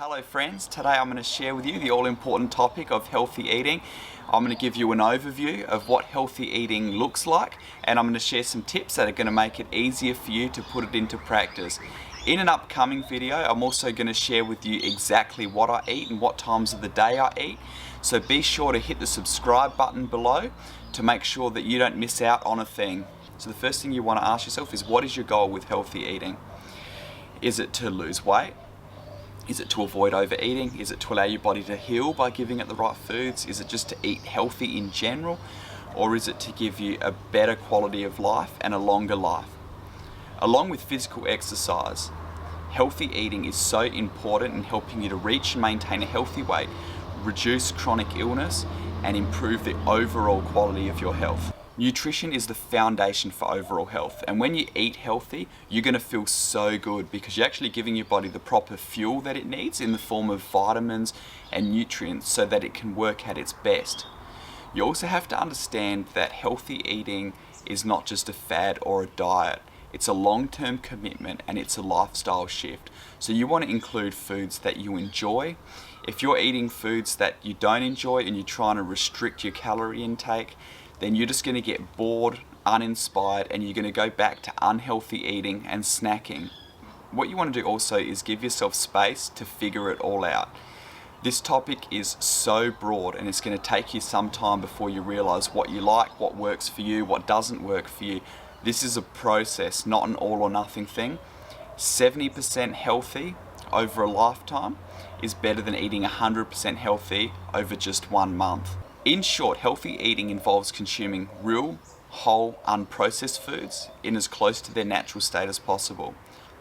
Hello friends, today I'm going to share with you the all-important topic of healthy eating. I'm going to give you an overview of what healthy eating looks like, and I'm going to share some tips that are going to make it easier for you to put it into practice. In an upcoming video, I'm also going to share with you exactly what I eat and what times of the day I eat. So be sure to hit the subscribe button below to make sure that you don't miss out on a thing. So the first thing you want to ask yourself is, what is your goal with healthy eating? Is it to lose weight? Is it to avoid overeating? Is it to allow your body to heal by giving it the right foods? Is it just to eat healthy in general? Or is it to give you a better quality of life and a longer life? Along with physical exercise, healthy eating is so important in helping you to reach and maintain a healthy weight, reduce chronic illness, and improve the overall quality of your health. Nutrition is the foundation for overall health, and when you eat healthy, you're going to feel so good because you're actually giving your body the proper fuel that it needs in the form of vitamins and nutrients so that it can work at its best. You also have to understand that healthy eating is not just a fad or a diet. It's a long-term commitment and it's a lifestyle shift. So you want to include foods that you enjoy. If you're eating foods that you don't enjoy and you're trying to restrict your calorie intake, then you're just going to get bored, uninspired, and you're going to go back to unhealthy eating and snacking. What you want to do also is give yourself space to figure it all out. This topic is so broad and it's going to take you some time before you realize what you like, what works for you, what doesn't work for you. This is a process, not an all or nothing thing. 70% healthy over a lifetime is better than eating 100% healthy over just 1 month. In short, healthy eating involves consuming real, whole, unprocessed foods in as close to their natural state as possible.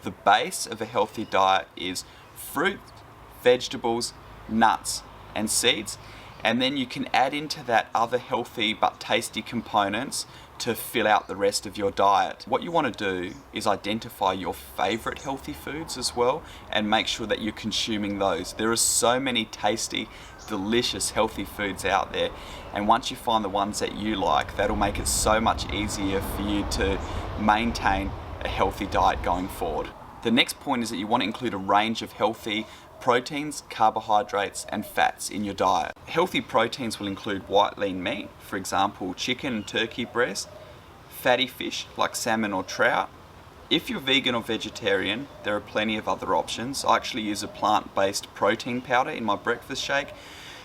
The base of a healthy diet is fruit, vegetables, nuts, and seeds, and then you can add into that other healthy but tasty components to fill out the rest of your diet. What you want to do is identify your favorite healthy foods as well and make sure that you're consuming those. There are so many tasty, delicious, healthy foods out there, and once you find the ones that you like, that'll make it so much easier for you to maintain a healthy diet going forward. The next point is that you want to include a range of healthy proteins, carbohydrates, and fats in your diet. Healthy proteins will include white lean meat, for example chicken and turkey breast, fatty fish like salmon or trout. If you're vegan or vegetarian, there are plenty of other options. I actually use a plant-based protein powder in my breakfast shake.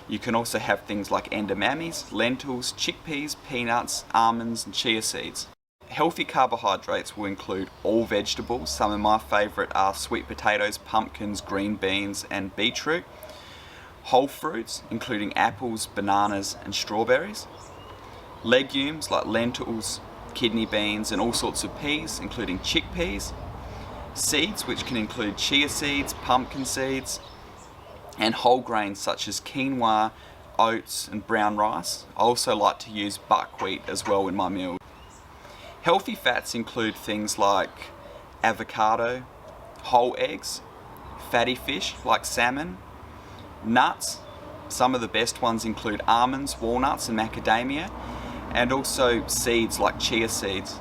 You can also have things like edamames, lentils, chickpeas, peanuts, almonds, and chia seeds. Healthy carbohydrates will include all vegetables. Some of my favourite are sweet potatoes, pumpkins, green beans, and beetroot. Whole fruits, including apples, bananas, and strawberries. Legumes like lentils, kidney beans, and all sorts of peas, including chickpeas. Seeds, which can include chia seeds, pumpkin seeds, and whole grains such as quinoa, oats, and brown rice. I also like to use buckwheat as well in my meals. Healthy fats include things like avocado, whole eggs, fatty fish like salmon, nuts. Some of the best ones include almonds, walnuts, and macadamia, and also seeds like chia seeds.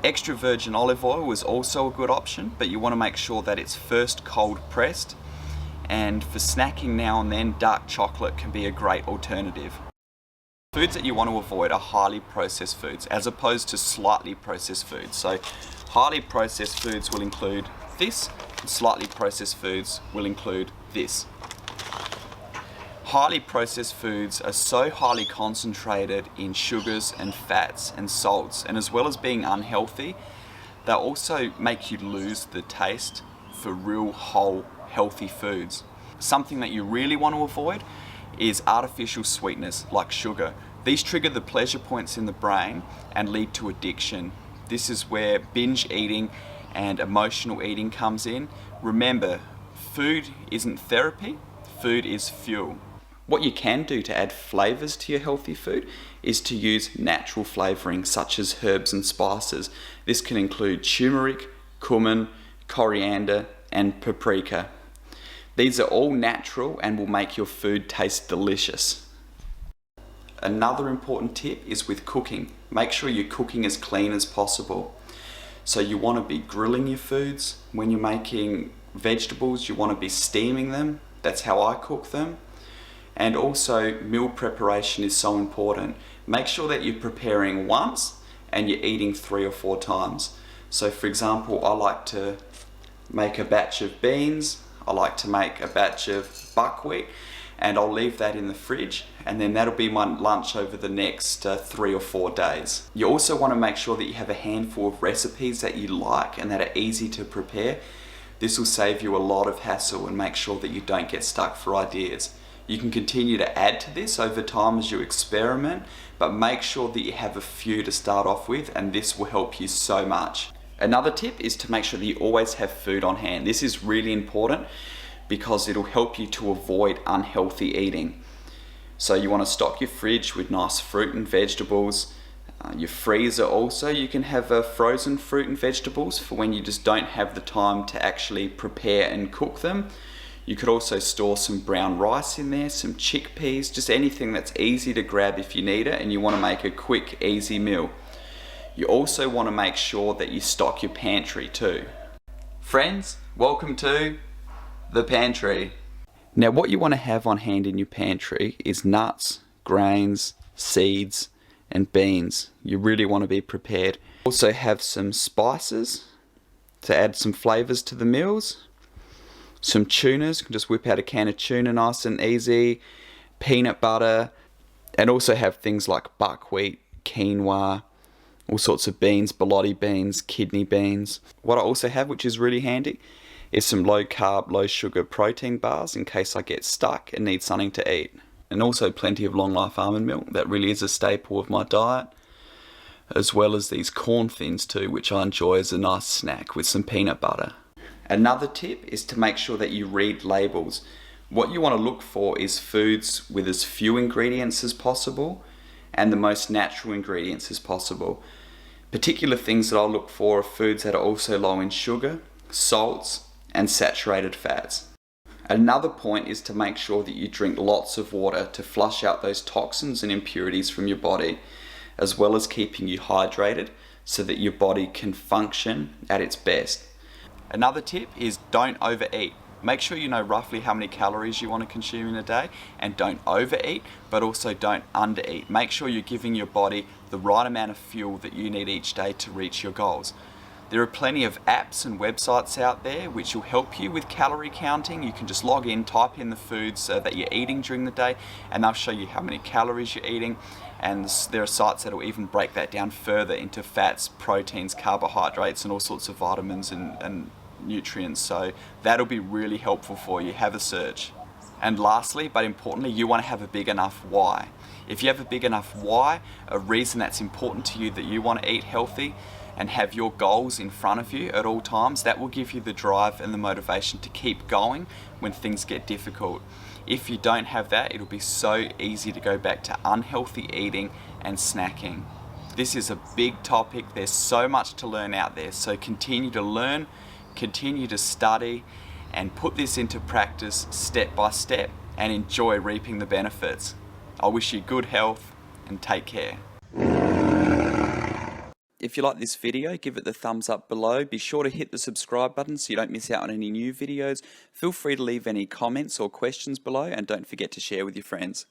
Extra virgin olive oil is also a good option, but you want to make sure that it's first cold pressed. And for snacking now and then, dark chocolate can be a great alternative. Foods that you want to avoid are highly processed foods as opposed to slightly processed foods. So highly processed foods will include this, and slightly processed foods will include this. Highly processed foods are so highly concentrated in sugars and fats and salts, and as well as being unhealthy, they also make you lose the taste for real whole healthy foods. Something that you really want to avoid is artificial sweetness like sugar. These trigger the pleasure points in the brain and lead to addiction. This is where binge eating and emotional eating comes in. Remember, food isn't therapy, food is fuel. What you can do to add flavors to your healthy food is to use natural flavoring such as herbs and spices. This can include turmeric, cumin, coriander, and paprika. These are all natural and will make your food taste delicious. Another important tip is with cooking. Make sure you're cooking as clean as possible. So you want to be grilling your foods. When you're making vegetables, you want to be steaming them. That's how I cook them. And also, meal preparation is so important. Make sure that you're preparing once and you're eating 3 or 4 times. So for example, I like to make a batch of beans, I like to make a batch of buckwheat, and I'll leave that in the fridge, and then that'll be my lunch over the next 3 or 4 days. You also want to make sure that you have a handful of recipes that you like and that are easy to prepare. This will save you a lot of hassle and make sure that you don't get stuck for ideas. You can continue to add to this over time as you experiment, but make sure that you have a few to start off with, and this will help you so much. Another tip is to make sure that you always have food on hand. This is really important because it'll help you to avoid unhealthy eating. So you want to stock your fridge with nice fruit and vegetables. Your freezer also, you can have frozen fruit and vegetables for when you just don't have the time to actually prepare and cook them. You could also store some brown rice in there, some chickpeas, just anything that's easy to grab if you need it and you want to make a quick, easy meal. You also want to make sure that you stock your pantry too. Friends, welcome to the pantry. Now what you want to have on hand in your pantry is nuts, grains, seeds, and beans. You really want to be prepared. Also have some spices to add some flavors to the meals. Some tunas, you can just whip out a can of tuna nice and easy. Peanut butter, and also have things like buckwheat, quinoa, all sorts of beans, borlotti beans, kidney beans. What I also have, which is really handy, is some low carb, low sugar protein bars in case I get stuck and need something to eat. And also plenty of long life almond milk. That really is a staple of my diet. As well as these corn thins too, which I enjoy as a nice snack with some peanut butter. Another tip is to make sure that you read labels. What you want to look for is foods with as few ingredients as possible and the most natural ingredients as possible. Particular things that I'll look for are foods that are also low in sugar, salts, and saturated fats. Another point is to make sure that you drink lots of water to flush out those toxins and impurities from your body, as well as keeping you hydrated so that your body can function at its best. Another tip is don't overeat. Make sure you know roughly how many calories you want to consume in a day, and don't overeat, but also don't undereat. Make sure you're giving your body the right amount of fuel that you need each day to reach your goals. There are plenty of apps and websites out there which will help you with calorie counting. You can just log in, type in the foods that you're eating during the day, and they'll show you how many calories you're eating. And there are sites that will even break that down further into fats, proteins, carbohydrates, and all sorts of vitamins and nutrients. So that'll be really helpful for you. Have a search. And lastly, but importantly, you want to have a big enough why. If you have a big enough why, a reason that's important to you that you want to eat healthy, and have your goals in front of you at all times, that will give you the drive and the motivation to keep going when things get difficult. If you don't have that, it'll be so easy to go back to unhealthy eating and snacking. This is a big topic. There's so much to learn out there. So continue to learn, continue to study, and put this into practice step by step, and enjoy reaping the benefits. I wish you good health and take care. If you like this video, give it the thumbs up below. Be sure to hit the subscribe button so you don't miss out on any new videos. Feel free to leave any comments or questions below, and don't forget to share with your friends.